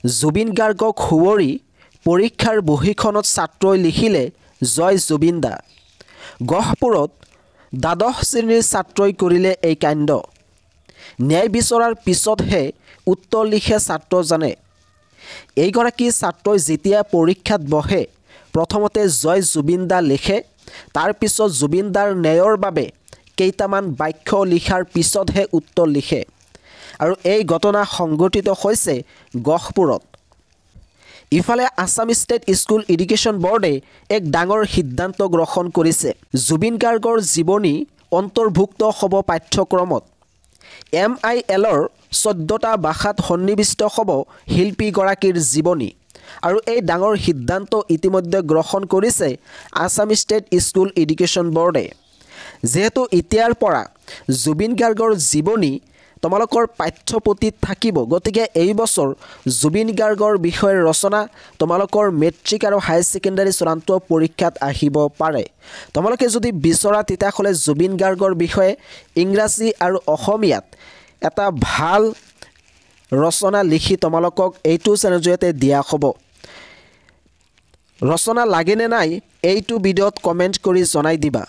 জুবিন গাৰ্গক সুঁৱৰি পৰীক্ষাৰ বহীখনত ছাত্ৰই লিখিলে জয় জুবিন দা। গহপুৰত দ্বাদশ শ্ৰেণীৰ ছাত্ৰই কৰিলে এই কাণ্ড। ন্যায় বিচৰাৰ পিছতহে উত্তৰ লিখে ছাত্ৰজনে। এইগৰাকী ছাত্ৰই যেতিয়া পৰীক্ষাত বহে প্ৰথমতে জয় জুবিন দা লিখে, তাৰপিছত জুবিন দাৰ ন্যায়ৰ বাবে কেইটামান বাক্য লিখাৰ পিছতহে উত্তৰ লিখে। আৰু এই ঘটনা সংঘটিত হৈছে গহপুৰত। ইফালে আছাম ষ্টেট স্কুল এডুকেশ্যন বোৰ্ডে এক ডাঙৰ সিদ্ধান্ত গ্ৰহণ কৰিছে। জুবিন গাৰ্গৰ জীৱনী অন্তৰ্ভুক্ত হ'ব পাঠ্যক্ৰমত। MILৰ 14টা ভাষাত সন্নিৱিষ্ট হ'ব শিল্পীগৰাকীৰ জীৱনী। আৰু এই ডাঙৰ সিদ্ধান্ত ইতিমধ্যে গ্ৰহণ কৰিছে আছাম ষ্টেট স্কুল এডুকেশ্যন বোৰ্ডে। যিহেতু এতিয়াৰ পৰা জুবিন গাৰ্গৰ জীৱনী তোমালোকৰ পাঠ্যপুথিত থাকিব, গতিকে এই বছৰ জুবিন গাৰ্গৰ বিষয়ে ৰচনা তোমালোকৰ মেট্ৰিক আৰু হায়াৰ ছেকেণ্ডাৰী চূড়ান্ত পৰীক্ষাত আহিব পাৰে। তোমালোকে যদি বিচৰা তেতিয়াহ'লে জুবিন গাৰ্গৰ বিষয়ে ইংৰাজী আৰু অসমীয়াত এটা ভাল ৰচনা লিখি তোমালোকক এইটো চেনেলৰ জৰিয়তে দিয়া হ'ব। ৰচনা লাগেনে নাই এইটো ভিডিঅ'ত কমেণ্ট কৰি জনাই দিবা।